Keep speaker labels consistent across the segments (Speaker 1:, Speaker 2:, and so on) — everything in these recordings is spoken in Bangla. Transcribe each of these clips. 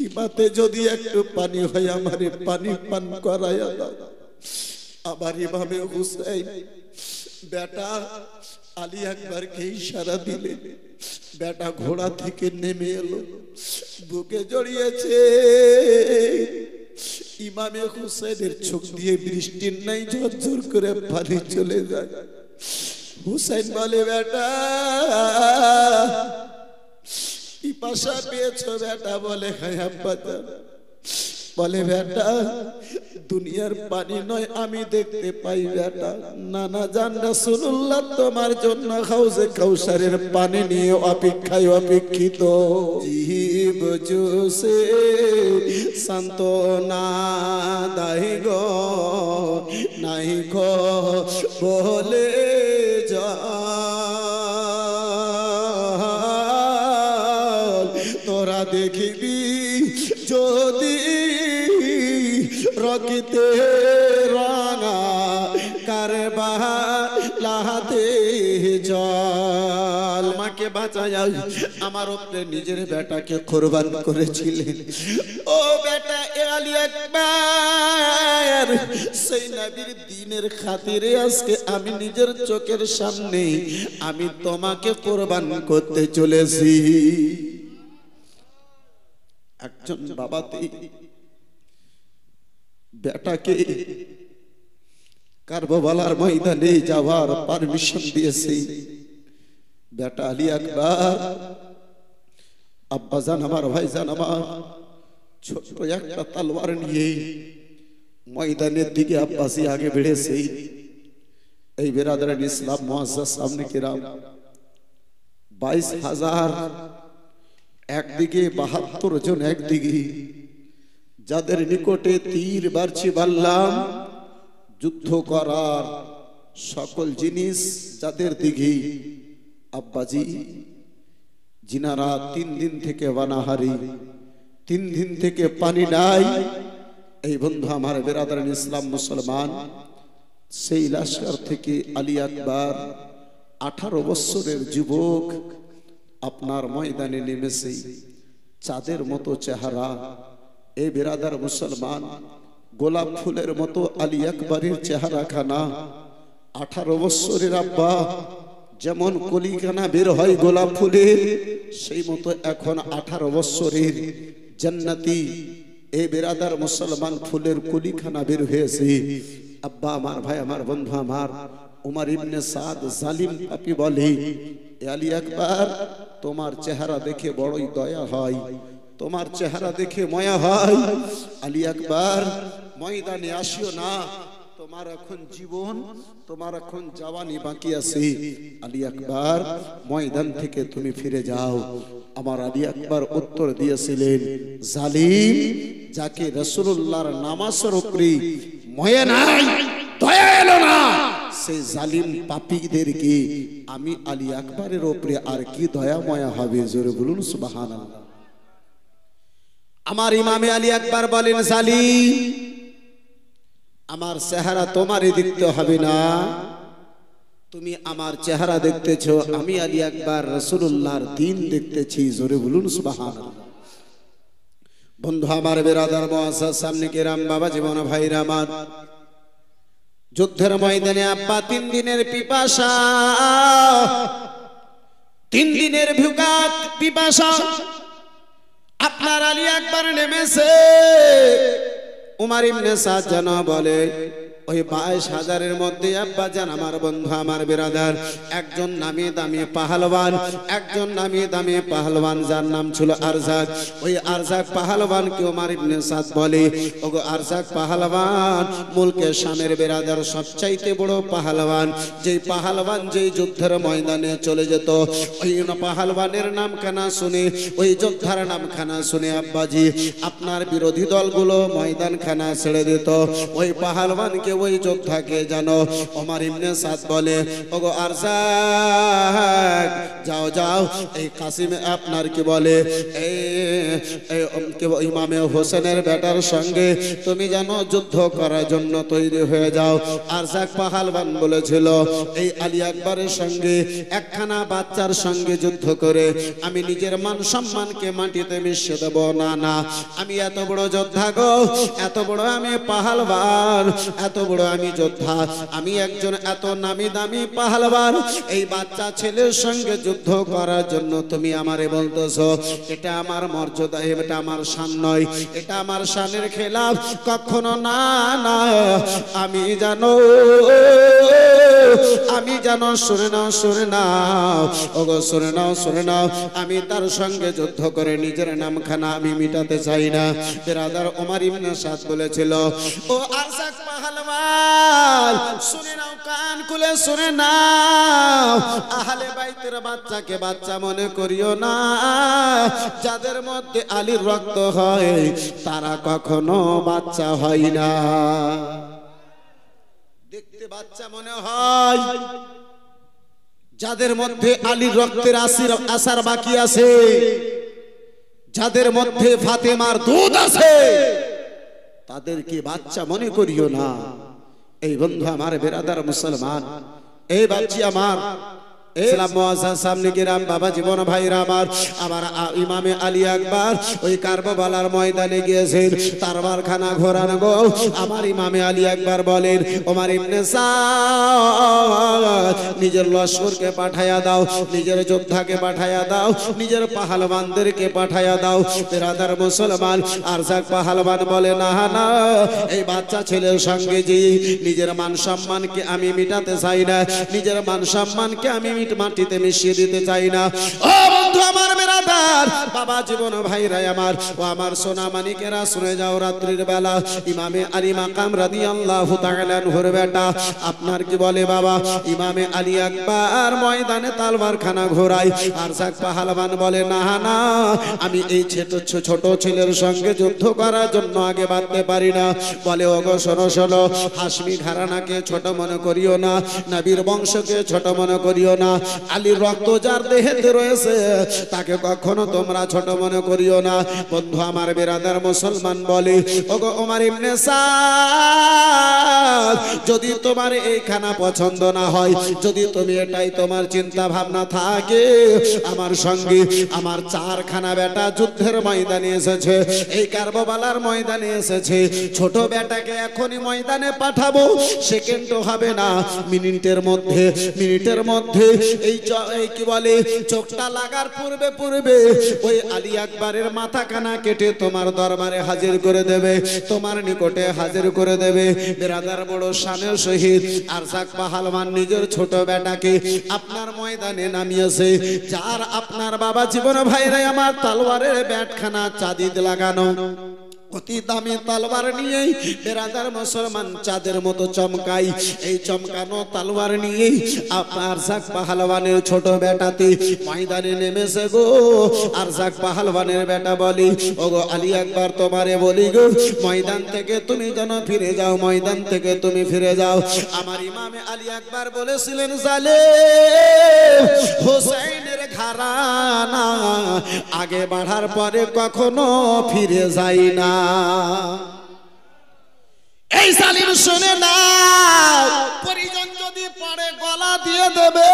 Speaker 1: খিমাতে যদি একটু পানি হয় আমারে পানি পান করায়া দাও। আবার ইমামে হুসাইন বেটা আলী আকবরকে ইশারা দিলেন, বেটা ঘোড়া থেকে নেমে এলো, বুকে জড়িয়েছে। ইমামে হুসাইনের চোখ দিয়ে বৃষ্টির নাই ঝরঝর করে পানি চলে যায়। হুসাইন বলে, বেটা পিপাসা পেয়েছো? বেটা বলে, হ্যাঁ আব্বা জান। বলে, বেটা দুনিয়ার পানি নয় আমি দেখতে পাই বেটা নানা জান রাসূলুল্লাহ তোমার জন্য হাউজে কাউসারের পানি নিয়ে অপেক্ষায় অপেক্ষিত। জীব জুসে সান্তনা দাই গো নাই গো বলে যা তোরা দেখিবি যদি রকিতে রাঙা কারবালাতে জল। মাকে বাঁচায় আমার উপরে নিজের বেটাকে কুরবান করেছিলেন। ও বেটা আলী আকবর, সেই নবীর দ্বীনের খাতিরে আজকে আমি নিজের চোখের সামনে আমি তোমাকে কুরবান করতে চলেছি। একজন বাবাতে বেটাকে কারবালার ময়দানে যাওয়ার পারমিশন দিয়েছে। বেটা আলী আকবর, আব্বাজান আমার ভাইজান আমার, ছোট্ট একটা তলোয়ার নিয়ে ময়দানের দিকে আব্বাসি আগে বেড়েছে। এই বেরাদারান ইসলাম মুআজ্জাজ সামনে কিরাম 22,000 একদিকে 72 জন একদিকে, যাদের নিকটে তীর বার্ছি বাল্লাম যুদ্ধ করার সকল জিনিস যাদের দিকে আব্বাজি, জিনারা 3 দিন থেকে বানাহারি, 3 দিন থেকে পানি নাই। এই বন্ধু আমার বেরাদারান ইসলাম মুসলমান, সেই লাশকার থেকে আলী আকবর 18 বছরের যুবক আপনার ময়দানে নেমেছে। চাঁদের মতো চেহারা। এই বেরাদার মুসলমান, গোলাপ ফুলের মতো আলী আকবরের চেহারা খানা। 18 বছরের আব্বা, যেমন কলিখানা বের হয় গোলাপ ফুলের, সেই মতো এখন 18 বছরের জান্নাতি এই বেরাদার মুসলমান ফুলের কলিখানা বের হয়েছে। আব্বা আমার, ভাই আমার, বন্ধু আমার, উমর ইবনে সাদ জালিম পাপী বলে, আলী আকবর তোমার চেহারা দেখে বড়ই দয়া হয়, তোমার চেহারা দেখে মায়া হয়। আলী আকবর ময়দানে আসিও না, তোমার এখন জীবন, তোমার এখন জওয়ানি বাকি আছে। আলী আকবর ময়দান থেকে তুমি ফিরে যাও। আমার আলী আকবর উত্তর দিয়েছিলেন, জালিম যাকে রাসূলুল্লাহর নামাজের উপরে মায়া নাই, দয়া এলো না, সেই জালিম পাপীদেরকে আমি আলী আকবরের উপরে আর কি দয়া মায়া হবে? জোরে বলুন সুবহানাল্লাহ। আমার ইমামে আলী আকবর বলেন, জালিম আমার চেহারা তোমারই দেখতে হবে না, তুমি আমার চেহারা দেখতেছো, আমি আলী আকবর রাসূলুল্লাহর দ্বীন দেখতেছি। জোরে বলুন সুবহানাল্লাহ। বন্ধু আমার বেরাদার মুআজ্জাজ সামনে কিরাম, বাবা জীবন ভাইরা আমার, যুদ্ধের ময়দানে আব্বা 3 দিনের পিপাসা, 3 দিনের ভুকাত পিপাসা আপনার আলী আকবর নেমেছে। উমর ইবনে সাদ জানা বলে, ওই 22,000-এর মধ্যে আব্বা জান আমার বন্ধু আমার বেরাদার একজন নামি দামি পাহালওয়ান, একজন নামি দামি পাহালওয়ান যার নাম ছিল আরজাক। ওই আরজাক পাহালওয়ানকে উমর ইবনে সাদ বলে, ওগো আরজাক পাহালওয়ান মুলকে শামের বেরাদার সবচাইতে বড় পাহালওয়ান, যেই পাহালওয়ান যেই যুদ্ধের ময়দানে চলে যেত, ওই পাহালওয়ানের নাম খানা শুনে, ওই যোদ্ধার নাম খানা শুনে আব্বাজি আপনার বিরোধী দলগুলো ময়দান খানা ছেড়ে দিত। ওই পাহালওয়ানকে আমাকে ওই যোদ্ধাকে জানো। ওমর ইবনে সাদ বলে, ওগো আরজাক, যাও যাও, এই কাসিম আপনার কি বলে এই ইমামে হোসেনের বেটার সঙ্গে তুমি জানো যুদ্ধ করার জন্য তৈরি হয়ে যাও। আরজাক পাহালবান বলেছিল, এই আলী আকবরের সঙ্গে একখানা বাচ্চার সঙ্গে যুদ্ধ করে আমি নিজের মান সম্মানকে মাটিতে মিশিয়ে দেব না। না, আমি এত বড় যোদ্ধা গো, এত বড় আমি পাহালবান, এত বড় আমি যোদ্ধা, আমি একজন এত নামি দামি পাহালবান, এই বাচ্চা ছেলের সঙ্গে যুদ্ধ করার জন্য তুমি আমারে বলতেছো? এটা আমার মর্যাদা, এটা আমার শান নয়, এটা আমার শানের খেলাফ। কখনো না, না, আমি জানো, আমি জানো, শুনে নাও, শুনে নাও, ওগো শুনে নাও, শুনে নাও, আমি তার সঙ্গে যুদ্ধ করে নিজের নামখানা আমি মিটাতে চাই না। বিরাদার ওমর ইবনে সাদ বলেছিল, ও আরজাক পাহালওয়ান, শুনে নাও, কান খুলে শুনে নাও, আহলে বাইতের বাচ্চাকে বাচ্চা মনে করিও না। যাদের মধ্যে আলীর রক্ত হয় তারা কখনো বাচ্চা হয় না। দেখতে বাচ্চা মনে হয়, যাদের মধ্যে আলীর রক্তের আসার বাকি আছে, যাদের মধ্যে ফাতেমার দুধ আছে, তাদেরকে বাচ্চা মনে করিও না। এই বন্ধু আমার, বেরাদার মুসলমান, এই বাচ্চি আমার, বাবা জীবন ভাইরা আমার, আমার ইমামে আলী আকবর ওই কারবালার ময়দানে গিয়েছেন তারবার খানা ঘোরানো গো। আমার ইমামে আলী আকবর বলেন, ওমর ইবনে সাদ, নিজের লস্করকে পাঠায়া দাও, নিজের যোদ্ধাকে পাঠায়া দাও, নিজের পাহালবানদেরকে পাঠায়া দাও। বিরাদার মুসলমান, আরজাক পাহালবান বলে, না না, এই বাচ্চা ছেলের সঙ্গে যে নিজের মান সম্মানকে আমি মিটাতে চাই না, নিজের মান সম্মানকে আমি মাটিতে মিশিয়ে দিতে চাই না। ও বন্ধু আমার, বেরাদার বাবা জীবন ভাইরা আমার, ও আমার সোনা মানিকেরা, শুনে যাও, রাত্রির বেলা ইমামে আলী মাকাম রাদিয়াল্লাহু তাআলা আনহুর বেটা আপনার কি বলে বাবা, ইমামে আলী আকবর ময়দানে তালবার খানা ঘোরায়। আরজাক পাহালবান বলে, না না, আমি এই ছোট ছেলের সঙ্গে যুদ্ধ করার জন্য আগে বাঁধতে পারি না। বলে, ওগো শোনো শোনো, হাশমি ঘরানাকে ছোট মনে করিও না, নবীর বংশকে ছোট মনে করিও না, আলীর রক্ত যার দেহেতে রয়েছে তাকে কখনো তোমরা ছোট মনে করিও না। বন্ধু আমার, বিরাদার মুসলমান বলে, ওগো ওমর ইবনে সাদ, যদি তোমার এই খানা পছন্দ না হয়, যদি তুমি এটাই তোমার চিন্তা ভাবনা থাকে, আমার সঙ্গে আমার চারখানা বেটা যুদ্ধের ময়দানে এসেছে, এই কারবালার ময়দানে এসেছে, ছোট বেটাকে এখনই ময়দানে পাঠাবো, সেকেন্ডও হবে না, মিনিটের মধ্যে এই কি বলে চোখটা লাগার পূর্বে পূর্বে ওই আলী আকবরের মাথা কানা কেটে তোমার দরবারে হাজির করে দেবে, তোমার নিকটে হাজির করে দেবে। বিরাদার বড় শানের শহীদ আরজাক পাহালবান নিজের ছোট বেটাকে আপনার ময়দানে নামিয়েছে, যার আপনার বাবা জীবন ভাইরা আমার তলোয়ারের ব্যাটখানা চাঁদিদ লাগানো, অতি দামি তলোয়ার নিয়ে বেরাদার মুসলমান চাঁদের মতো চমকাই, এই চমকানো তলোয়ার নিয়ে আরজাক পাহালবানের ছোট বেটাতে ময়দানে নেমেছে গো। আরজাক পাহালবানের বেটা বলি, ওগো আলী আকবর, তোমারে বলি গো, ময়দান থেকে তুমি যেন ফিরে যাও, ময়দান থেকে তুমি ফিরে যাও। আমার ইমামে আলী আকবর বলেছিলেন, জালেম হোসেনের ঘরানা আগে বাড়ার পরে কখনো ফিরে যায় না। এই জালিম শুনে না, পরিজন যদি পড়ে গলা দিয়ে দেবে,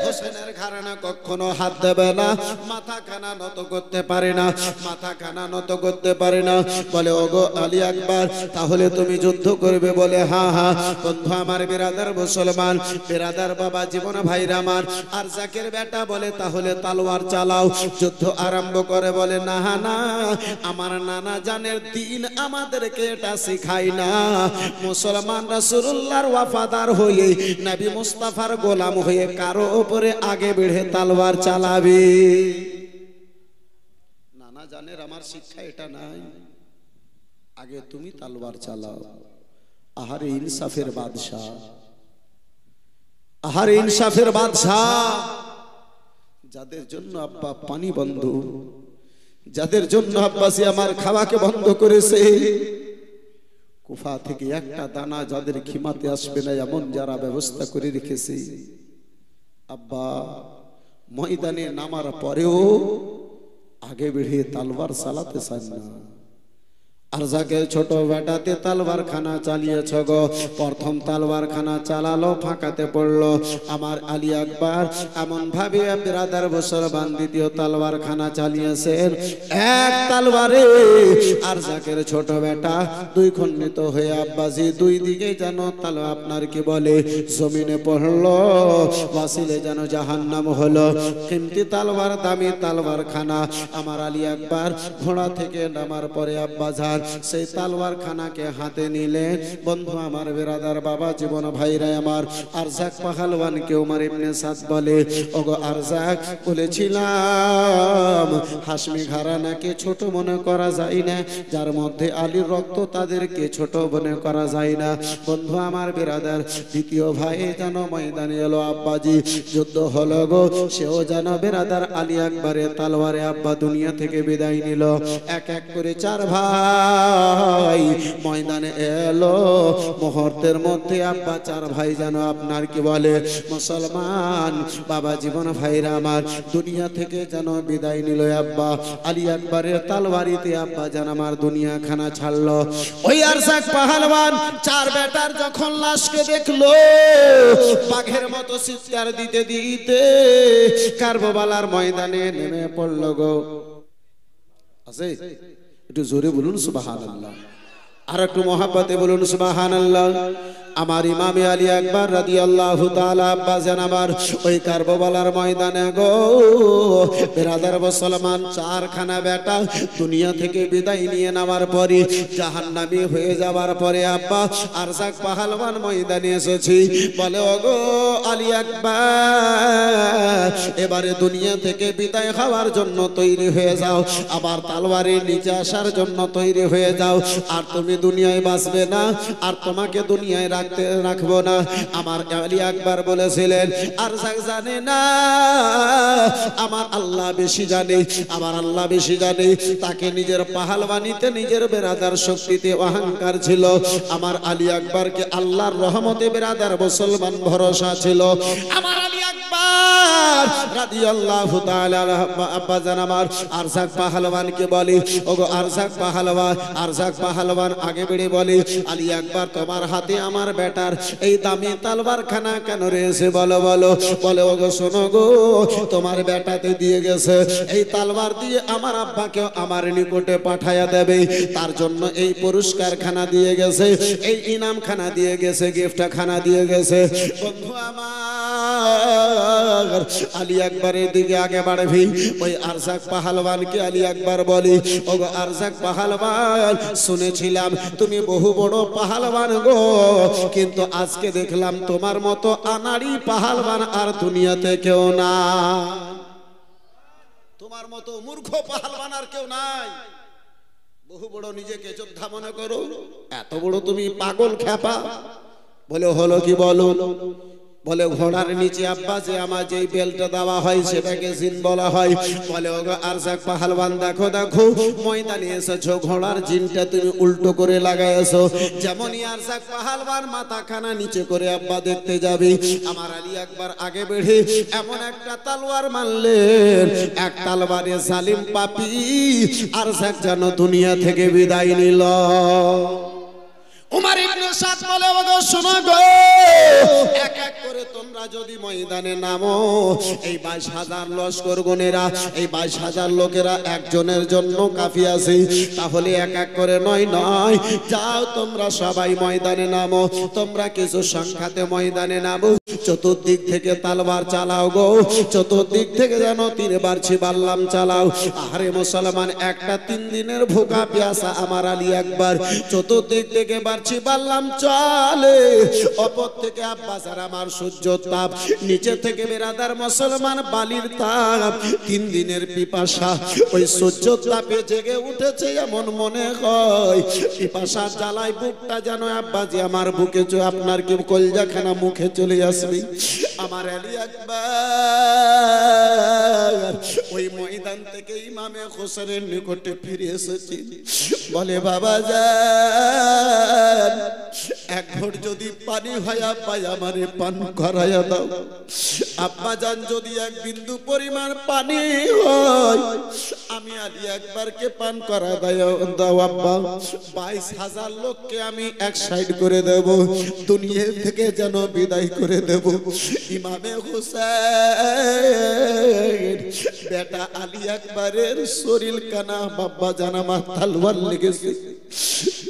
Speaker 1: হোসেনের ঘরানা কখনো হাত দেবে না, মাথা খানা নত করতে পারে না, মাথা খানা নত করতে পারে না। বলে, ওগো আলী আকবর, তাহলে তুমি যুদ্ধ করবে? বলে, হ্যাঁ হ্যাঁ। বন্ধু আমার, বিরাদার মুসলমান, বিরাদার বাবা জীবন ভাইরা আমার, আরজাকের বেটা বলে, তাহলে তালোয়ার চালাও, যুদ্ধ আরম্ভ করে। বলে, না না, আমার নানা জানের দিন আমাদেরকে এটা শিখায় না। মুসলমান রাসূলুল্লাহর ওয়াফাদার হয়ে, নবী মুস্তাফার গোলাম হয়ে কারো উপরে আগে বেড়ে তালওয়ার চালাবে? নানা জানের আমার শিক্ষা এটা নাই, আগে তুমি তালওয়ার চালাও। আহারে ইনসাফের বাদশা, আহারে ইনসাফের বাদশা, যাদের জন্য আব্বা পানি বন্ধ, যাদের জন্য আব্বাসি আমার খাওয়াকে বন্ধ করেছে, কুফা থেকে একটা দানা যাদের খিমাতে আসবে না এমন যারা ব্যবস্থা করে রেখেছে, আব্বা ময়দানে নামার পরেও আগে বেড়ে তালবার চালাতে চান না। আর যাকে ছোট বেটাতে তালবার খানা চালিয়েছ গো, প্রথম তালবার খানা চালালো ফাঁকাতে পড়লো। আমার আলী আকবর এমন ভাবে বিরাদার মুসলমান দ্বিতীয় তালবার খানা চালিয়েছেন এক তালবারে। আর যাকের ছোট বেটা দুই খণ্ডিত হয়ে আব্বাজি দুই দিকে যেন তাল আপনার কি বলে জমিনে পড়লো, ওয়াসিলে যেন জাহান্নাম হলো। কিমতি তালবার দামি তালবার খানা আমার আলী আকবর ঘোড়া থেকে নামার পরে আব্বাজান সেই তালবার খানাকে হাতে নিলেন। বন্ধু আমার বিরাদার বাবা জীবন ভাইরা আমার, আরজাক পাহালওয়ানকে উমর ইবনে সাদ বলে, ওগো আরজাক বলেছিলাম হাশমি ঘরানাকে ছোট মনে করা যায় না, যার মধ্যে আলীর রক্ত তাদেরকে ছোট মনে করা যায় না। বন্ধু আমার বিরাদার দ্বিতীয় ভাই যেন ময়দানে এলো, আব্বাজি যুদ্ধ হলো গো, সেও যেন বিরাদার আলী আকবরের তালওয়ারে আব্বা দুনিয়া থেকে বিদায় নিল। এক এক করে চার ভাই ময়দানে এলো, মুহূর্তের মধ্যে আব্বা চার ভাই যেন আপনার কি বলে মুসলমান বাবা জীবন ভাইরা আমার দুনিয়া থেকে যেন বিদায় নিল। আব্বা আলী আকবরের তালওয়ারিতে আব্বা যেন আমার দুনিয়া খানা ছাড়লো। ওই আরজাক পাহালওয়ান চার বেটার যখন লাশকে দেখলো, বাঘের মতো চিৎকার দিতে দিতে কারবালার ময়দানে নেমে পড়লো গো। আছে একটু জোরে বলুন সুবহানাল্লাহ, আর একটু মহাব্বতে বলুন সুবহানাল্লাহ। আমার ইমামে আলী আকবর রাদিয়াল্লাহু তাআলা আব্বা জান আমার ওই কারবালার ময়দানে গো বিরাদার মুসলমান চারখানা বেটা দুনিয়া থেকে বিদায় নিয়ে নেওয়ার পরে জাহান্নামী হয়ে যাওয়ার পরে আব্বা আরজাক পাহালওয়ান ময়দানে এসেছি, বলে ওগো আলী আকবর এবারে দুনিয়া থেকে বিদায় হওয়ার জন্য তৈরি হয়ে যাও, আবার তালওয়ারের নিচে আসার জন্য তৈরি হয়ে যাও। আর তুমি দুনিয়ায় বাঁচবে না, আর তোমাকে দুনিয়ায় রাখবো না। আমার আলী আকবর বলেছিলেন আরজাক জানে না, আমার আল্লাহ বেশি জানে, আমার আল্লাহ বেশি জানে। তাকে নিজের পাহালওয়ানিতে নিজের বেরাদার শক্তিতে অহংকার ছিল। আমার আলী আকবরকে আল্লাহর রহমতে বেরাদার মুসলমান ভরসা ছিল। আমার আলী আকবর রাদিয়াল্লাহু তাআলা আব্বা জান আমার আরজাক পাহালওয়ানকে বলে, ওগো আরজাক পাহালওয়ান, আরজাক পাহালওয়ান আগে বেড়ে বলে, আলী আকবর তোমার হাতে আমার বেটার এই দামি তালবার খানা কেন রয়েছে বলো বলো। বলে ওগো শোনো গো, তোমার বেটাতে দিয়ে গেছে এই তালবার দিয়ে আমার আব্বাকে আমার নিকটে পাঠায়া দেবে, তার জন্য এই পুরস্কার খানা দিয়ে গেছে, এই ইনাম খানা দিয়ে গেছে, গিফট খানা দিয়ে গেছে। বন্ধু আমার আলী আকবরের দিকে আগে বাড়বি। ওই আরজাক পাহালওয়ানকে আলী আকবর বলি, ওগো আরজাক পাহালওয়ান শুনেছিলাম তুমি বহু বড় পাহালওয়ান গো, কিন্তু আজকে দেখলাম তোমার মতো আনাড়ি পাহালওয়ান আর দুনিয়াতে কেউ না, তোমার মতো মূর্খ পাহালওয়ান আর কেউ নাই। বহু বড় নিজেকে যোদ্ধা মনে করো, এত বড় তুমি পাগল খ্যাপা। বলে হলো কি বলো। বলে ঘোড়ার নিচে আব্বা যে আমার যেই বেলটা দেওয়া হয় সেটাকে জিন বলা হয়। বলে ওগো আরজাক পাহালওয়ান দেখো দেখো ময়দানে এসেছো, ঘোড়ার জিনটা তুমি উল্টো করে লাগাইছো। যেমনই আরজাক পাহালওয়ান মাথাখানা নিচে করে আব্বা দেখতে যাবে, আমার আলী আকবর আগে বেড়ে এমন একটা তালওয়ার মারলেন, এক তালওয়ারে জালিম পাপী আরজাক যেন দুনিয়া থেকে বিদায় নিল। উমর ইবনে সাদ বলে ওগো শোনো গো, এক এক করে তোমরা যদি ময়দানে নামো, এই 22,000 লস্কর গনেরা, এই 22,000 লোকেরা একজনের জন্য কাফি আছে, তাহলে এক এক করে নয় নয় যাও তোমরা সবাই ময়দানে নামো। তোমরা কিছু সংখ্যাতে ময়দানে নামো, চতুর্দিক থেকে তালবার চালাও গো, চতুর্দিক থেকে যেন 3 বার ছিবাল্লাম চালাও। আরে মুসলমান একটা 3 দিনের ভোকা পিয়াসা আমার আলী আকবর চতুর্দিক থেকে বাড়ছি বাল্লাম চলে, অপর থেকে আব্বাস আর আমার সূর্য তাপ, নিচে থেকে বেরাদার মুসলমান বালির তাপ। 3 দিনের পিপাসা ওই সূর্য তাপে জেগে উঠেছে এমন মনে হয়, পিপাসা জ্বালায় বুকটা যেন আব্বাজি আমার বুকে আপনার কি কলজাখানা মুখে চলে আসবে। আমার আলী আকবার ওই ময়দান থেকে ইমামে হোসেনের নিকটে ফিরে এসেছি। বলে বাবা যান, এক ঘট যদি পানি হয় আব্বা আমারে পান করাইয়া দাও। আব্বা যান, যদি এক বিন্দু পরিমাণ পানি হয় আমি আলী আকবরকে পান করা দাও আব্বা। 22,000 লোককে আমি এক সাইড করে দেব, দুনিয়া থেকে যেন বিদায় করে দেব। ইমামে হোসেন বেটা আলী আকবরের শরীর কানা বাবা জানা মা তলোয়ার লেগেছে,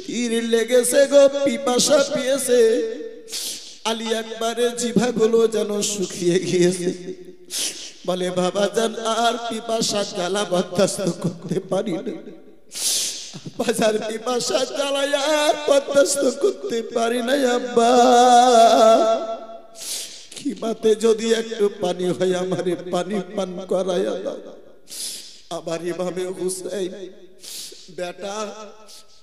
Speaker 1: তীর লেগেছে গো, পিপাসা পেয়েছে। আলী আকবরের জিভাগুলো যেন শুকিয়ে গিয়েছে। বলে বাবা জান, আর পিপাসা জ্বালা বরদাস্ত করতে পারি না। বাজার পিপাসা জ্বালায় আর বরদাস্ত করতে পারি না আব্বা। খিমাতে যদি একটু পানি হয় আমারে পানি পান করাইয়া দাও। আবার ইমামে হুসাইন বেটা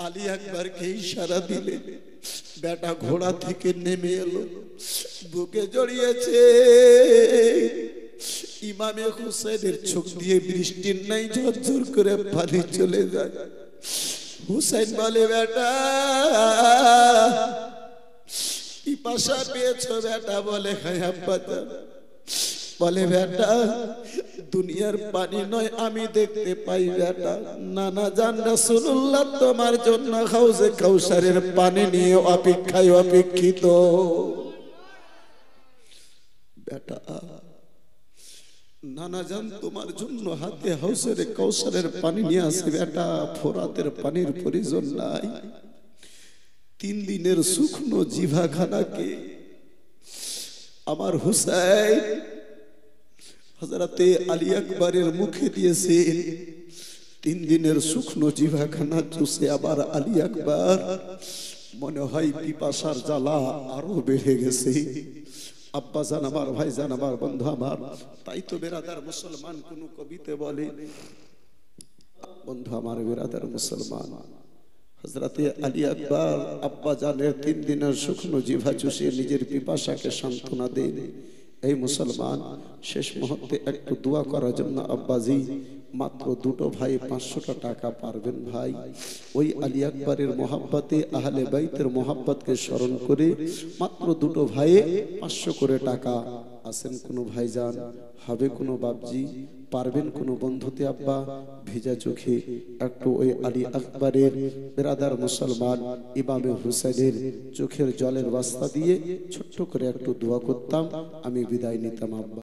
Speaker 1: আলী আকবরকে ইশারা দিলে, বেটা ঘোড়া থেকে নেমে এলো, বুকে জড়িয়েছে। ইমামে হুসাইনের চোখ দিয়ে বৃষ্টির নাই ঝরঝর করে পানি চলে যায়। হুসাইন বলে বেটা পিপাসা পেয়েছো বেটা? বলে হ্যাঁ আব্বা। বলে বেটা দুনিয়ার পানি নয় আমি দেখতে পাই বেটা, নানা জান রাসূলুল্লাহ তোমার জন্য হাউজে কাউসারের পানি নিয়ে অপেক্ষায় অপেক্ষিত। বেটা নানা জান তোমার জন্য হাতে হাউসের কাউসারের পানি নিয়ে আসে বেটা, ফোরাতের পানির প্রয়োজন নাই। 3 দিনের শুকনো জিভা খানাকে আমার হুসাইন হযরতে আলী আকবরের মুখে দিয়েছে। 3 দিনের শুকনো জিভা খানা চুষে আবার আলী আকবর মনে হয় পিপাসার জ্বালা আরো বেড়ে গেছে। আব্বা জান আমার, ভাই জান আমার, বন্ধু আমার, তাই তো বেরাদার মুসলমান কোন কবিতে বলে, বন্ধু আমার বেরাদার মুসলমান, হযরতে আলী আকবর আব্বা জানের 3 দিনের শুকনো জিভা চুষে নিজের পিপাসাকে সান্ত্বনা দেন। এই মুসলমান শেষ মুহূর্তে একটু দোয়া করার জন্য আব্বাজি মাত্র 2টো ভাই 500 টাকা পারবেন ভাই? ওই আলী আকবরের মোহাব্বতে আহলে বাইতের মোহাব্বতকে স্মরণ করে মাত্র 2টো ভাইয়ে 500 করে টাকা। আছেন কোনো ভাইজান? হবে কোনো বাপজি? পারবেন কোনো বন্ধুতে আব্বা? ভিজা চোখে একটু ওই আলী আকবরের বেরাদার মুসলমান ইমামে হুসাইনের চোখের জলের রাস্তা দিয়ে ছোট্ট করে একটু দোয়া করতাম, আমি বিদায় নিতাম আব্বা।